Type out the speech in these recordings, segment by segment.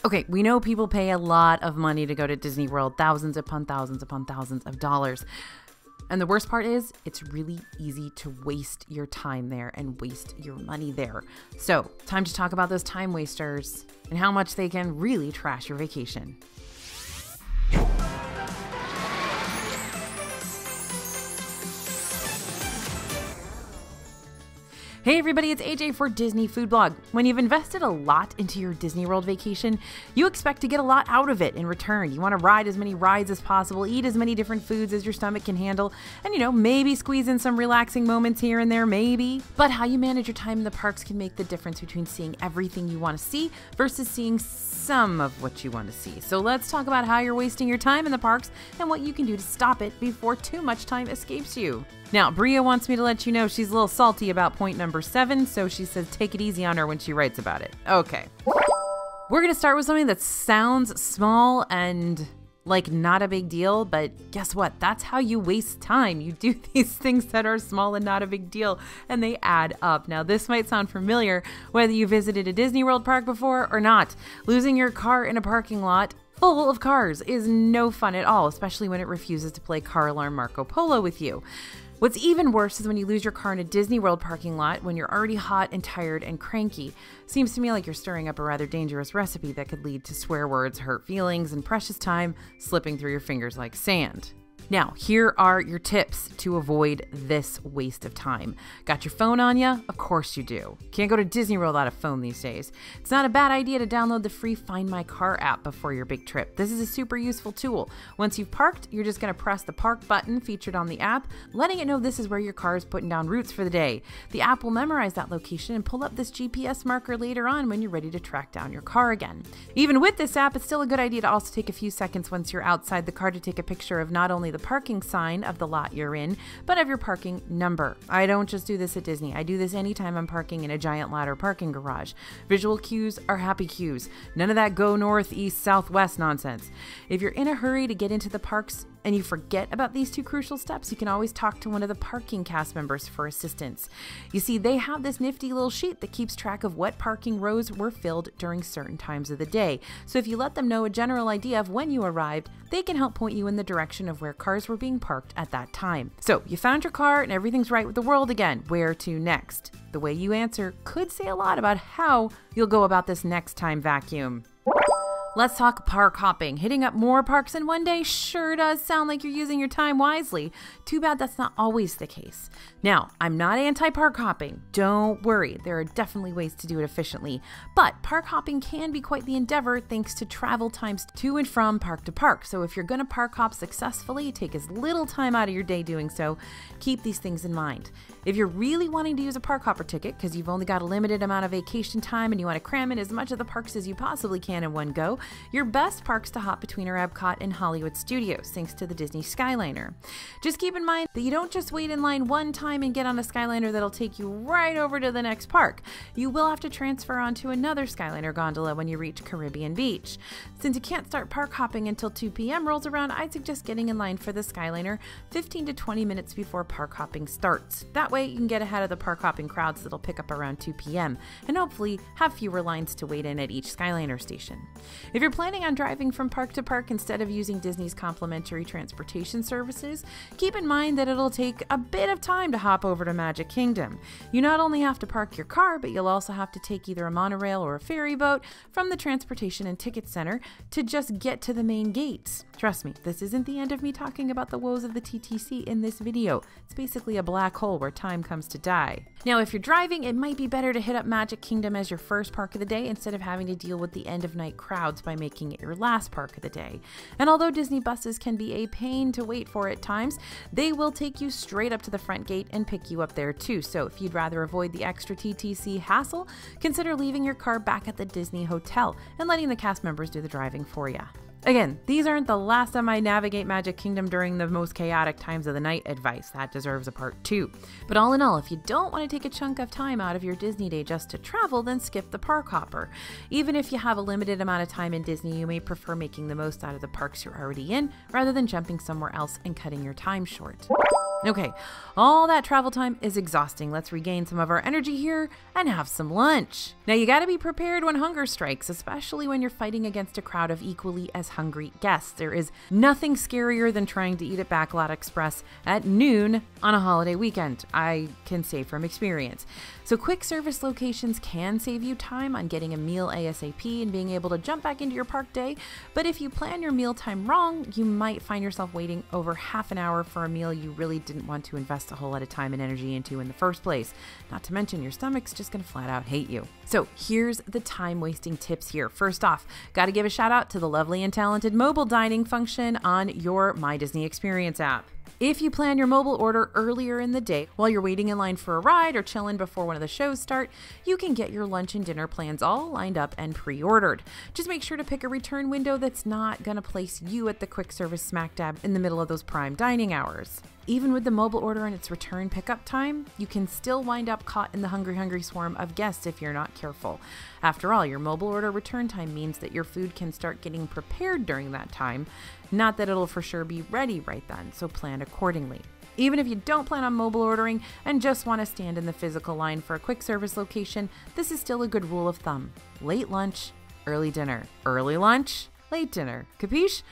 Okay, we know people pay a lot of money to go to Disney World, thousands upon thousands upon thousands of dollars. And the worst part is, it's really easy to waste your time there and waste your money there. So, time to talk about those time wasters and how much they can really trash your vacation. Hey everybody, it's AJ for Disney Food Blog. When you've invested a lot into your Disney World vacation, you expect to get a lot out of it in return. You want to ride as many rides as possible, eat as many different foods as your stomach can handle, and maybe squeeze in some relaxing moments here and there, maybe. But how you manage your time in the parks can make the difference between seeing everything you want to see versus seeing some of what you want to see. So let's talk about how you're wasting your time in the parks and what you can do to stop it before too much time escapes you. Now, Bria wants me to let you know she's a little salty about point number 7, so she says take it easy on her when she writes about it. Okay. We're going to start with something that sounds small and like not a big deal, but guess what? That's how you waste time. You do these things that are small and not a big deal, and they add up. Now, this might sound familiar whether you visited a Disney World park before or not. Losing your car in a parking lot full of cars is no fun at all, especially when it refuses to play Car Alarm Marco Polo with you. What's even worse is when you lose your car in a Disney World parking lot when you're already hot and tired and cranky. Seems to me like you're stirring up a rather dangerous recipe that could lead to swear words, hurt feelings, and precious time slipping through your fingers like sand. Now, here are your tips to avoid this waste of time. Got your phone on ya? Of course you do. Can't go to Disney World without a phone these days. It's not a bad idea to download the free Find My Car app before your big trip. This is a super useful tool. Once you've parked, you're just going to press the park button featured on the app, letting it know this is where your car is putting down routes for the day. The app will memorize that location and pull up this GPS marker later on when you're ready to track down your car again. Even with this app, it's still a good idea to also take a few seconds once you're outside the car to take a picture of not only the parking sign of the lot you're in, but of your parking number. I don't just do this at Disney. I do this anytime I'm parking in a giant ladder parking garage. Visual cues are happy cues. None of that go north, east, southwest nonsense. If you're in a hurry to get into the parks and you forget about these two crucial steps, you can always talk to one of the parking cast members for assistance. You see, they have this nifty little sheet that keeps track of what parking rows were filled during certain times of the day. So if you let them know a general idea of when you arrived, they can help point you in the direction of where cars were being parked at that time. So you found your car and everything's right with the world again. Where to next? The way you answer could say a lot about how you'll go about this next time vacuum. Let's talk park hopping. Hitting up more parks in one day sure does sound like you're using your time wisely. Too bad that's not always the case. Now, I'm not anti-park hopping. Don't worry, there are definitely ways to do it efficiently. But park hopping can be quite the endeavor thanks to travel times to and from park to park. So if you're going to park hop successfully, take as little time out of your day doing so. Keep these things in mind. If you're really wanting to use a park hopper ticket because you've only got a limited amount of vacation time and you want to cram in as much of the parks as you possibly can in one go, your best parks to hop between are Epcot and Hollywood Studios, thanks to the Disney Skyliner. Just keep in mind that you don't just wait in line one time and get on a Skyliner that'll take you right over to the next park. You will have to transfer onto another Skyliner gondola when you reach Caribbean Beach. Since you can't start park hopping until 2 p.m. rolls around, I'd suggest getting in line for the Skyliner 15 to 20 minutes before park hopping starts. That way you can get ahead of the park hopping crowds that'll pick up around 2 p.m. and hopefully have fewer lines to wait in at each Skyliner station. If you're planning on driving from park to park instead of using Disney's complimentary transportation services, keep in mind that it'll take a bit of time to hop over to Magic Kingdom. You not only have to park your car, but you'll also have to take either a monorail or a ferry boat from the Transportation and Ticket Center to just get to the main gates. Trust me, this isn't the end of me talking about the woes of the TTC in this video. It's basically a black hole where time comes to die. Now, if you're driving, it might be better to hit up Magic Kingdom as your first park of the day instead of having to deal with the end of night crowds by making it your last park of the day. And although Disney buses can be a pain to wait for at times, they will take you straight up to the front gate and pick you up there too. So if you'd rather avoid the extra TTC hassle, consider leaving your car back at the Disney Hotel and letting the cast members do the driving for you. Again, these aren't the last time I navigate Magic Kingdom during the most chaotic times of the night advice. That deserves a part 2. But all in all, if you don't want to take a chunk of time out of your Disney day just to travel, then skip the park hopper. Even if you have a limited amount of time in Disney, you may prefer making the most out of the parks you're already in rather than jumping somewhere else and cutting your time short. Okay, all that travel time is exhausting. Let's regain some of our energy here and have some lunch. Now, you gotta be prepared when hunger strikes, especially when you're fighting against a crowd of equally as hungry guests. There is nothing scarier than trying to eat at Backlot Express at noon on a holiday weekend. I can say from experience. So quick service locations can save you time on getting a meal ASAP and being able to jump back into your park day. But if you plan your meal time wrong, you might find yourself waiting over half an hour for a meal you really didn't want to invest a whole lot of time and energy into in the first place. Not to mention your stomach's just gonna flat out hate you. So here's the time wasting tips here. First off, gotta give a shout out to the lovely and talented mobile dining function on your My Disney Experience app. If you plan your mobile order earlier in the day while you're waiting in line for a ride or chilling before one of the shows start, you can get your lunch and dinner plans all lined up and pre-ordered. Just make sure to pick a return window that's not going to place you at the quick service smack dab in the middle of those prime dining hours. Even with the mobile order and its return pickup time, you can still wind up caught in the hungry swarm of guests if you're not careful. After all, your mobile order return time means that your food can start getting prepared during that time, not that it'll for sure be ready right then, so plan accordingly. Even if you don't plan on mobile ordering and just want to stand in the physical line for a quick service location, this is still a good rule of thumb. Late lunch, early dinner. Early lunch, late dinner. Capiche?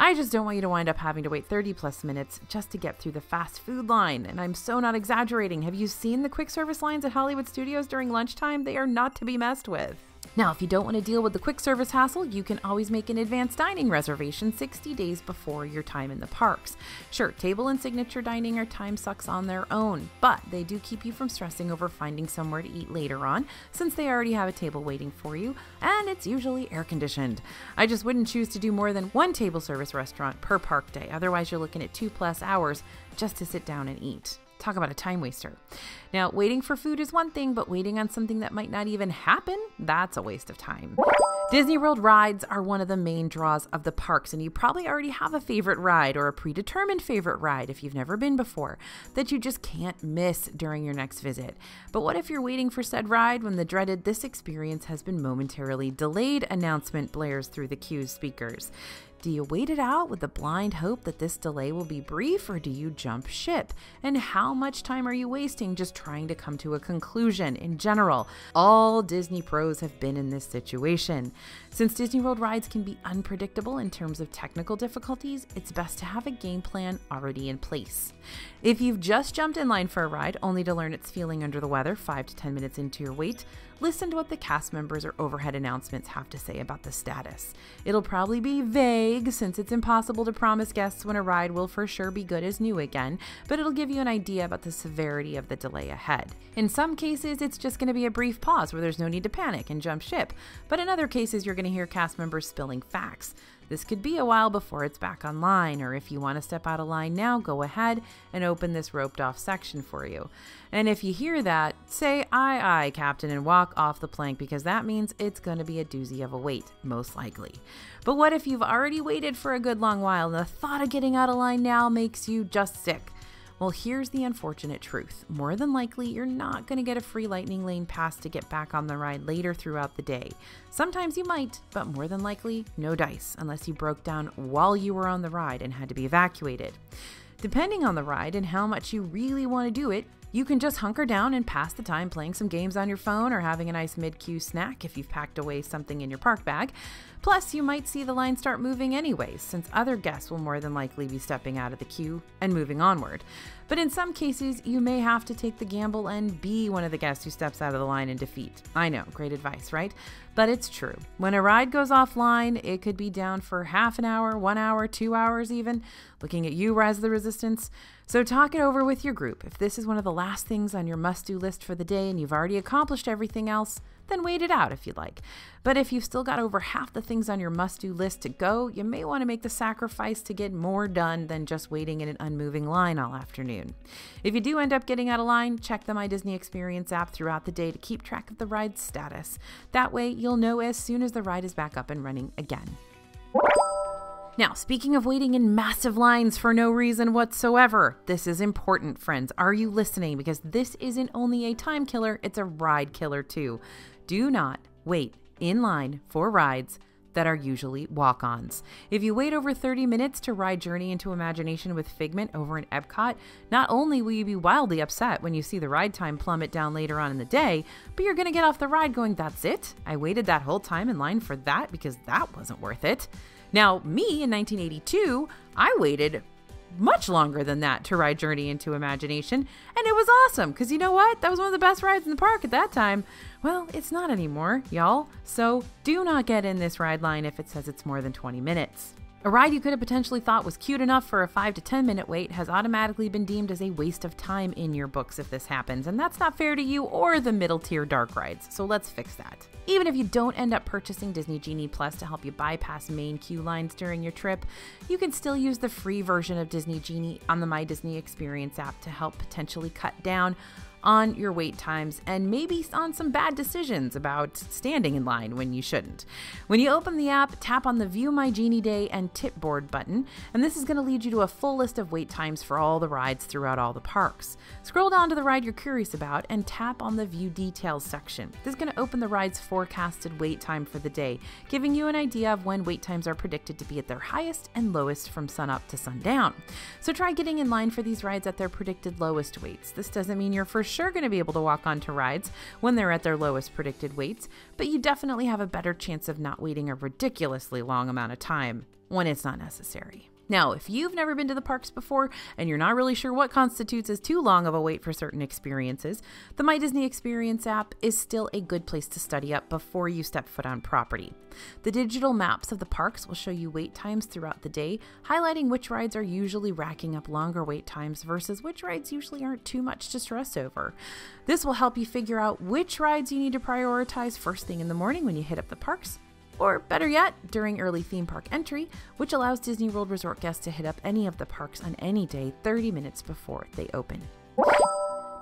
I just don't want you to wind up having to wait 30 plus minutes just to get through the fast food line. And I'm so not exaggerating. Have you seen the quick service lines at Hollywood Studios during lunchtime? They are not to be messed with. Now, if you don't want to deal with the quick service hassle, you can always make an advanced dining reservation 60 days before your time in the parks. Sure, table and signature dining are time sucks on their own, but they do keep you from stressing over finding somewhere to eat later on, since they already have a table waiting for you, and it's usually air conditioned. I just wouldn't choose to do more than one table service restaurant per park day, otherwise you're looking at 2+ hours just to sit down and eat. Talk about a time waster. Now, waiting for food is one thing, but waiting on something that might not even happen, that's a waste of time. Disney World rides are one of the main draws of the parks, and you probably already have a favorite ride or a predetermined favorite ride if you've never been before that you just can't miss during your next visit. But what if you're waiting for said ride when the dreaded "this experience has been momentarily delayed" announcement blares through the queue's speakers? Do you wait it out with the blind hope that this delay will be brief, or do you jump ship? And how much time are you wasting just trying to come to a conclusion? In general, all Disney pros have been in this situation. Since Disney World rides can be unpredictable in terms of technical difficulties, it's best to have a game plan already in place. If you've just jumped in line for a ride only to learn it's feeling under the weather 5 to 10 minutes into your wait, listen to what the cast members or overhead announcements have to say about the status. It'll probably be vague since it's impossible to promise guests when a ride will for sure be good as new again, but it'll give you an idea about the severity of the delay ahead. In some cases, it's just going to be a brief pause where there's no need to panic and jump ship, but in other cases, you're going to hear cast members spilling facts. This could be a while before it's back online, or if you want to step out of line now, go ahead and open this roped off section for you. And if you hear that, say "aye, aye, Captain," and walk off the plank, because that means it's going to be a doozy of a wait, most likely. But what if you've already waited for a good long while and the thought of getting out of line now makes you just sick? Well, here's the unfortunate truth. More than likely, you're not going to get a free lightning lane pass to get back on the ride later throughout the day. Sometimes you might, but more than likely, no dice, unless you broke down while you were on the ride and had to be evacuated. Depending on the ride and how much you really want to do it, you can just hunker down and pass the time playing some games on your phone or having a nice mid-queue snack if you've packed away something in your park bag. Plus, you might see the line start moving anyways, since other guests will more than likely be stepping out of the queue and moving onward. But in some cases, you may have to take the gamble and be one of the guests who steps out of the line in defeat. I know, great advice, right? But it's true. When a ride goes offline, it could be down for half an hour, 1 hour, 2 hours even. Looking at you, Rise of the Resistance. So talk it over with your group. If this is one of the last things on your must-do list for the day and you've already accomplished everything else, then wait it out if you'd like. But if you've still got over half the things on your must-do list to go, you may want to make the sacrifice to get more done than just waiting in an unmoving line all afternoon. If you do end up getting out of line, check the My Disney Experience app throughout the day to keep track of the ride's status. That way, you'll know as soon as the ride is back up and running again. Now, speaking of waiting in massive lines for no reason whatsoever, this is important, friends. Are you listening? Because this isn't only a time killer, it's a ride killer too. Do not wait in line for rides that are usually walk-ons. If you wait over 30 minutes to ride Journey into Imagination with Figment over in Epcot, not only will you be wildly upset when you see the ride time plummet down later on in the day, but you're going to get off the ride going, "That's it? I waited that whole time in line for that because that wasn't worth it." Now, me in 1982, I waited much longer than that to ride Journey into Imagination, and it was awesome because you know what? That was one of the best rides in the park at that time. Well, it's not anymore, y'all. So do not get in this ride line if it says it's more than 20 minutes. A ride you could have potentially thought was cute enough for a 5 to 10 minute wait has automatically been deemed as a waste of time in your books if this happens, and that's not fair to you or the middle tier dark rides, so let's fix that. Even if you don't end up purchasing Disney Genie Plus to help you bypass main queue lines during your trip, you can still use the free version of Disney Genie on the My Disney Experience app to help potentially cut down on your wait times and maybe on some bad decisions about standing in line when you shouldn't. When you open the app, tap on the View My Genie Day and Tip Board button, and this is going to lead you to a full list of wait times for all the rides throughout all the parks. Scroll down to the ride you're curious about and tap on the View Details section. This is going to open the ride's forecasted wait time for the day, giving you an idea of when wait times are predicted to be at their highest and lowest from sunup to sundown. So try getting in line for these rides at their predicted lowest waits. This doesn't mean you're for sure going to be able to walk onto rides when they're at their lowest predicted waits, but you definitely have a better chance of not waiting a ridiculously long amount of time when it's not necessary. Now, if you've never been to the parks before and you're not really sure what constitutes as too long of a wait for certain experiences, the My Disney Experience app is still a good place to study up before you step foot on property. The digital maps of the parks will show you wait times throughout the day, highlighting which rides are usually racking up longer wait times versus which rides usually aren't too much to stress over. This will help you figure out which rides you need to prioritize first thing in the morning when you hit up the parks, or better yet, during early theme park entry, which allows Disney World Resort guests to hit up any of the parks on any day 30 minutes before they open.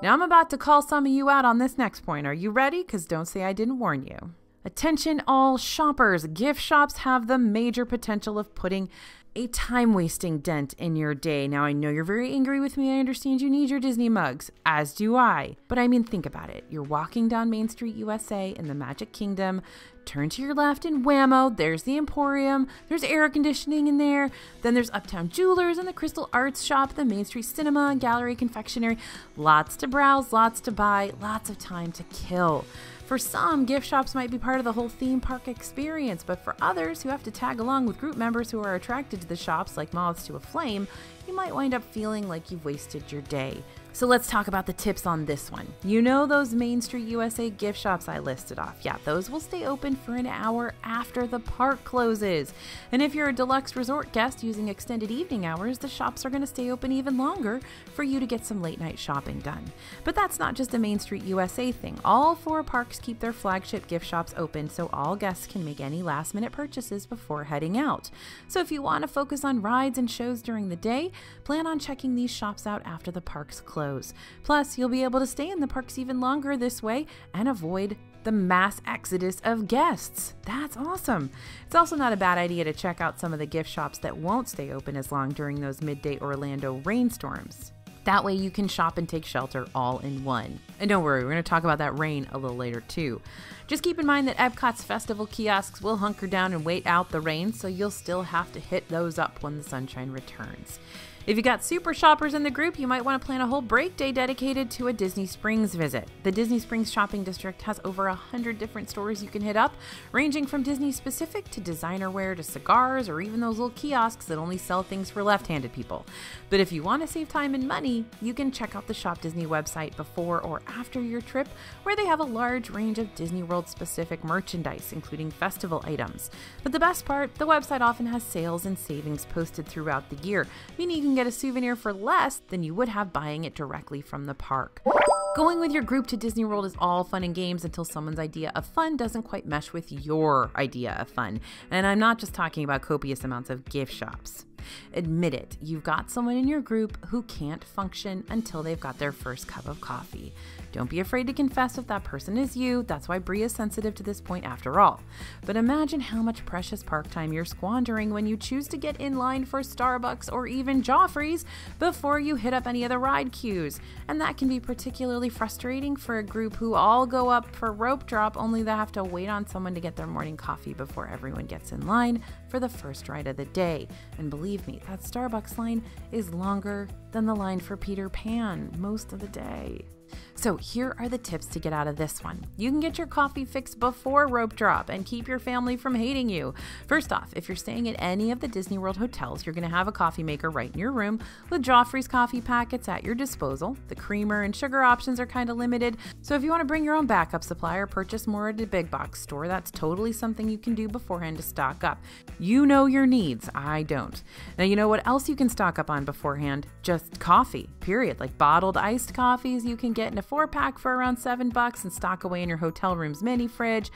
Now I'm about to call some of you out on this next point. Are you ready? Because don't say I didn't warn you. Attention all shoppers, gift shops have the major potential of putting a time-wasting dent in your day. Now, I know you're very angry with me. I understand you need your Disney mugs, as do I. But I mean, think about it. You're walking down Main Street USA in the Magic Kingdom. Turn to your left and whammo, there's the Emporium. There's air conditioning in there. Then there's Uptown Jewelers and the Crystal Arts Shop, the Main Street Cinema and Gallery Confectionery. Lots to browse, lots to buy, lots of time to kill. For some, gift shops might be part of the whole theme park experience, but for others who have to tag along with group members who are attracted to the shops like moths to a flame, you might wind up feeling like you've wasted your day. So let's talk about the tips on this one. You know those Main Street USA gift shops I listed off? Yeah, those will stay open for an hour after the park closes. And if you're a deluxe resort guest using extended evening hours, the shops are going to stay open even longer for you to get some late night shopping done. But that's not just a Main Street USA thing. All 4 parks keep their flagship gift shops open so all guests can make any last minute purchases before heading out. So if you want to focus on rides and shows during the day, plan on checking these shops out after the parks close. Plus, you'll be able to stay in the parks even longer this way and avoid the mass exodus of guests. That's awesome. It's also not a bad idea to check out some of the gift shops that won't stay open as long during those midday Orlando rainstorms. That way you can shop and take shelter all in one. And don't worry, we're going to talk about that rain a little later too. Just keep in mind that Epcot's festival kiosks will hunker down and wait out the rain, so you'll still have to hit those up when the sunshine returns. If you got super shoppers in the group, you might want to plan a whole break day dedicated to a Disney Springs visit. The Disney Springs shopping district has over 100 different stores you can hit up, ranging from Disney specific to designer wear to cigars or even those little kiosks that only sell things for left-handed people. But if you want to save time and money, you can check out the Shop Disney website before or after your trip, where they have a large range of Disney World specific merchandise, including festival items. But the best part, the website often has sales and savings posted throughout the year, meaning you can get a souvenir for less than you would have buying it directly from the park. Going with your group to Disney World is all fun and games until someone's idea of fun doesn't quite mesh with your idea of fun. And I'm not just talking about copious amounts of gift shops. Admit it, you've got someone in your group who can't function until they've got their first cup of coffee. Don't be afraid to confess if that person is you. That's why Bree is sensitive to this point after all. But imagine how much precious park time you're squandering when you choose to get in line for Starbucks or even Joffrey's before you hit up any of the ride queues. And that can be particularly frustrating for a group who all go up for rope drop only to have to wait on someone to get their morning coffee before everyone gets in line for the first ride of the day. And believe me, that Starbucks line is longer than the line for Peter Pan most of the day. So here are the tips to get out of this one. You can get your coffee fixed before rope drop and keep your family from hating you. First off, if you're staying at any of the Disney World hotels, you're going to have a coffee maker right in your room with Joffrey's coffee packets at your disposal. The creamer and sugar options are kind of limited, so if you want to bring your own backup supply or purchase more at a big box store, that's totally something you can do beforehand to stock up. You know your needs, I don't. Now you know what else you can stock up on beforehand? Just coffee, period. Like bottled iced coffees you can get in a 4-pack for around $7 and stock away in your hotel room's mini fridge.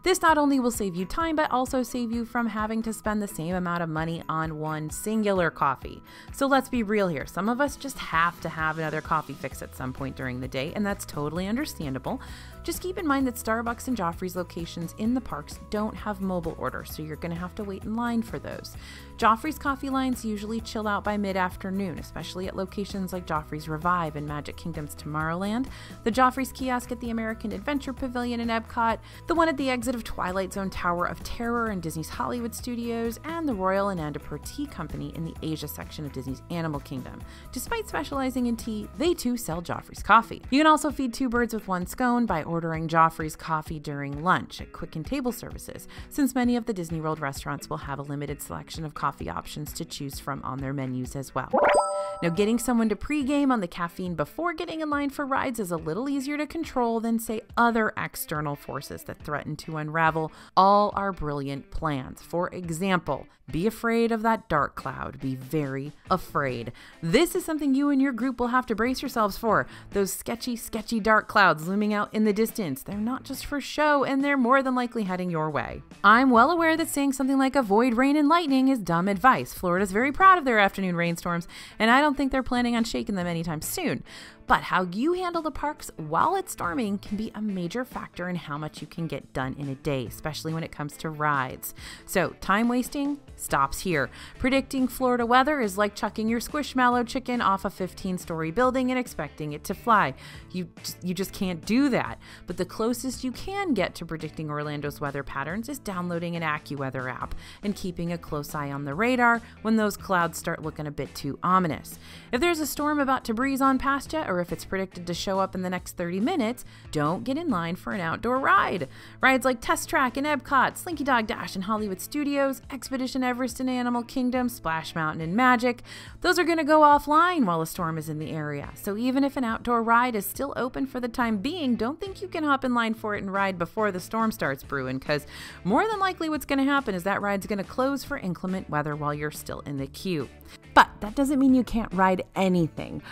This not only will save you time, but also save you from having to spend the same amount of money on one singular coffee. So let's be real here. Some of us just have to have another coffee fix at some point during the day, and that's totally understandable. Just keep in mind that Starbucks and Joffrey's locations in the parks don't have mobile orders, so you're going to have to wait in line for those. Joffrey's coffee lines usually chill out by mid-afternoon, especially at locations like Joffrey's Revive in Magic Kingdom's Tomorrowland, the Joffrey's kiosk at the American Adventure Pavilion in Epcot, the one at the exit of Twilight Zone Tower of Terror in Disney's Hollywood Studios, and the Royal Anandapur Tea Company in the Asia section of Disney's Animal Kingdom. Despite specializing in tea, they too sell Joffrey's coffee. You can also feed two birds with one scone by ordering Joffrey's coffee during lunch at quick and table services, since many of the Disney World restaurants will have a limited selection of coffee options to choose from on their menus as well. Now, getting someone to pregame on the caffeine before getting in line for rides is a little easier to control than, say, other external forces that threaten to unravel all our brilliant plans. For example, be afraid of that dark cloud. Be very afraid. This is something you and your group will have to brace yourselves for. Those sketchy dark clouds looming out in the distance. They're not just for show, and they're more than likely heading your way. I'm well aware that saying something like avoid rain and lightning is dumb advice. Florida's very proud of their afternoon rainstorms, and I don't think they're planning on shaking them anytime soon. But how you handle the parks while it's storming can be a major factor in how much you can get done in a day, especially when it comes to rides. So time wasting stops here. Predicting Florida weather is like chucking your squishmallow chicken off a 15-story building and expecting it to fly. You just can't do that. But the closest you can get to predicting Orlando's weather patterns is downloading an AccuWeather app and keeping a close eye on the radar when those clouds start looking a bit too ominous. If there's a storm about to breeze on past you, or if it's predicted to show up in the next 30 minutes, don't get in line for an outdoor ride. Rides like Test Track in Epcot, Slinky Dog Dash in Hollywood Studios, Expedition Everest in Animal Kingdom, Splash Mountain in Magic, those are going to go offline while a storm is in the area. So even if an outdoor ride is still open for the time being, don't think you can hop in line for it and ride before the storm starts brewing, because more than likely what's going to happen is that ride's going to close for inclement weather while you're still in the queue. But that doesn't mean you can't ride anything.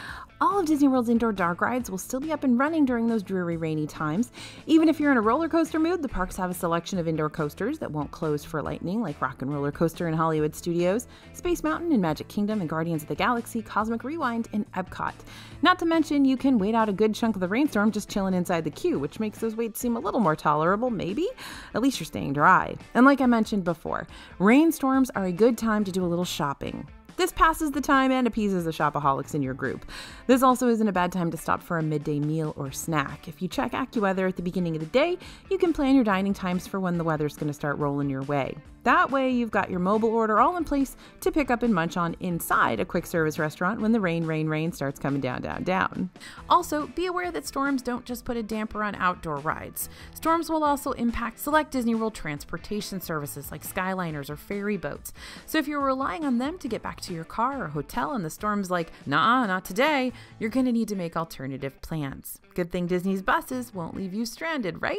All of Disney World's indoor dark rides will still be up and running during those dreary rainy times. Even if you're in a roller coaster mood, the parks have a selection of indoor coasters that won't close for lightning, like Rock and Roller Coaster in Hollywood Studios, Space Mountain in Magic Kingdom, and Guardians of the Galaxy Cosmic Rewind in Epcot. Not to mention, you can wait out a good chunk of the rainstorm just chilling inside the queue, which makes those waits seem a little more tolerable, maybe? At least you're staying dry. And like I mentioned before, rainstorms are a good time to do a little shopping. This passes the time and appeases the shopaholics in your group. This also isn't a bad time to stop for a midday meal or snack. If you check AccuWeather at the beginning of the day, you can plan your dining times for when the weather's going to start rolling your way. That way, you've got your mobile order all in place to pick up and munch on inside a quick service restaurant when the rain starts coming down. Also, be aware that storms don't just put a damper on outdoor rides. Storms will also impact select Disney World transportation services like Skyliners or ferry boats. So if you're relying on them to get back to your car or hotel and the storm's like, nah, not today, you're going to need to make alternative plans. Good thing Disney's buses won't leave you stranded, right?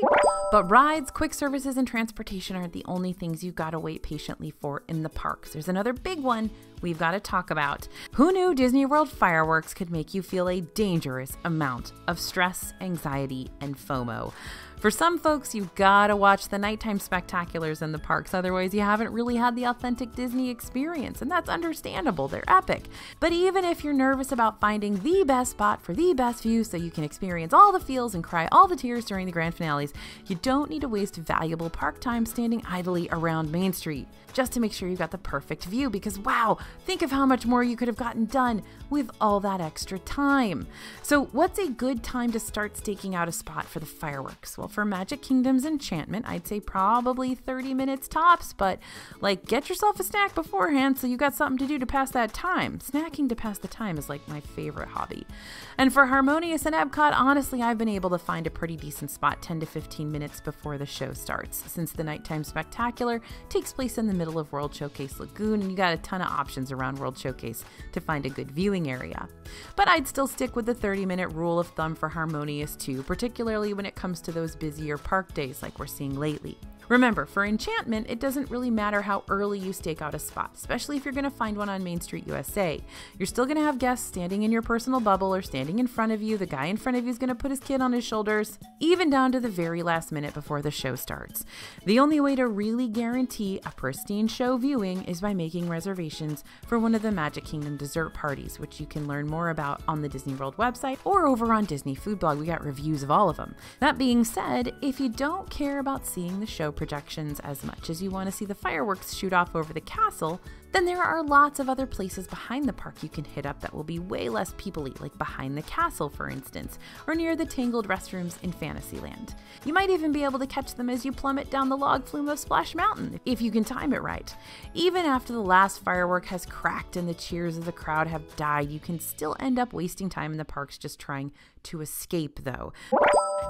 But rides, quick services, and transportation aren't the only things you've got to wait patiently for in the parks. There's another big one we've got to talk about. Who knew Disney World fireworks could make you feel a dangerous amount of stress, anxiety, and FOMO? For some folks, you've got to watch the nighttime spectaculars in the parks, otherwise you haven't really had the authentic Disney experience, and that's understandable, they're epic. But even if you're nervous about finding the best spot for the best view so you can experience all the feels and cry all the tears during the grand finales, you don't need to waste valuable park time standing idly around Main Street just to make sure you've got the perfect view, because wow, think of how much more you could have gotten done with all that extra time. So what's a good time to start staking out a spot for the fireworks? Well, for Magic Kingdom's Enchantment, I'd say probably 30 minutes tops, but like get yourself a snack beforehand so you got something to do to pass that time. Snacking to pass the time is like my favorite hobby. And for Harmonious and Epcot, honestly, I've been able to find a pretty decent spot 10 to 15 minutes before the show starts, since the nighttime spectacular takes place in the middle of World Showcase Lagoon, and you got a ton of options around World Showcase to find a good viewing area. But I'd still stick with the 30-minute rule of thumb for Harmonious too, particularly when it comes to those busier park days like we're seeing lately. Remember, for Enchantment, it doesn't really matter how early you stake out a spot, especially if you're going to find one on Main Street USA. You're still going to have guests standing in your personal bubble or standing in front of you. The guy in front of you is going to put his kid on his shoulders, even down to the very last minute before the show starts. The only way to really guarantee a pristine show viewing is by making reservations for one of the Magic Kingdom dessert parties, which you can learn more about on the Disney World website or over on Disney Food Blog. We got reviews of all of them. That being said, if you don't care about seeing the show projections as much as you want to see the fireworks shoot off over the castle, then there are lots of other places behind the park you can hit up that will be way less people-y, like behind the castle, for instance, or near the tangled restrooms in Fantasyland. You might even be able to catch them as you plummet down the log flume of Splash Mountain, if you can time it right. Even after the last firework has cracked and the cheers of the crowd have died, you can still end up wasting time in the parks just trying to escape, though.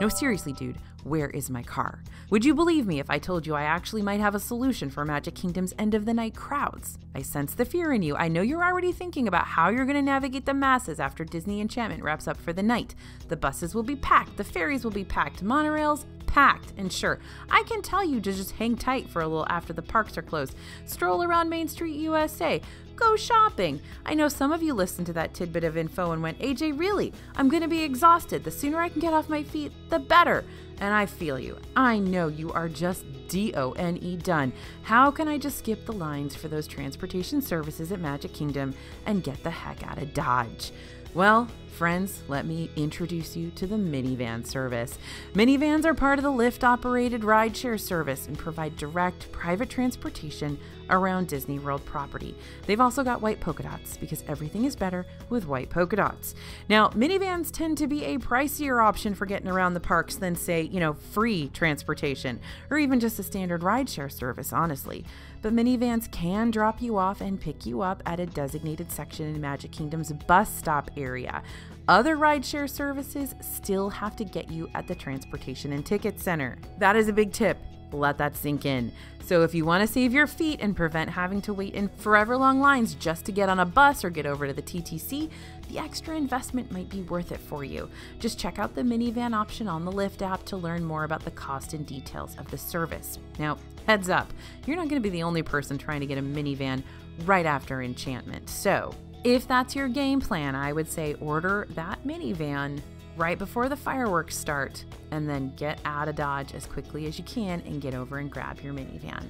No, seriously, dude, where is my car? Would you believe me if I told you I actually might have a solution for Magic Kingdom's end-of-the-night crowds? I sense the fear in you. I know you're already thinking about how you're going to navigate the masses after Disney Enchantment wraps up for the night. The buses will be packed, the ferries will be packed, monorails packed, and sure, I can tell you to just hang tight for a little after the parks are closed. Stroll around Main Street USA. Go shopping. I know some of you listened to that tidbit of info and went, AJ, really? I'm going to be exhausted. The sooner I can get off my feet, the better. And I feel you. I know you are just D-O-N-E done. How can I just skip the lines for those transportation services at Magic Kingdom and get the heck out of Dodge? Well, friends, let me introduce you to the Minivan service. Minivans are part of the Lyft-operated rideshare service and provide direct private transportation around Disney World property. They've also got white polka dots because everything is better with white polka dots. Now, minivans tend to be a pricier option for getting around the parks than, say, free transportation or even just a standard rideshare service, honestly. But minivans can drop you off and pick you up at a designated section in Magic Kingdom's bus stop area. Other rideshare services still have to get you at the Transportation and Ticket Center. That is a big tip. Let that sink in. So if you want to save your feet and prevent having to wait in forever long lines just to get on a bus or get over to the TTC, the extra investment might be worth it for you. Just check out the minivan option on the Lyft app to learn more about the cost and details of the service. Now, heads up, you're not going to be the only person trying to get a minivan right after Enchantment. So if that's your game plan, I would say order that minivan right before the fireworks start, and then get out of Dodge as quickly as you can and get over and grab your minivan.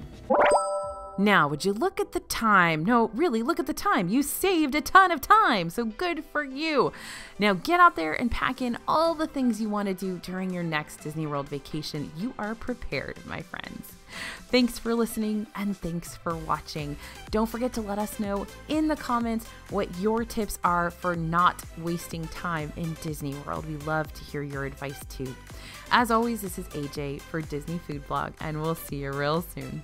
Now, would you look at the time? No, really, look at the time. You saved a ton of time, so good for you. Now get out there and pack in all the things you want to do during your next Disney World vacation. You are prepared, my friends. Thanks for listening and thanks for watching. Don't forget to let us know in the comments what your tips are for not wasting time in Disney World. We love to hear your advice too. As always, this is AJ for Disney Food Blog, and we'll see you real soon.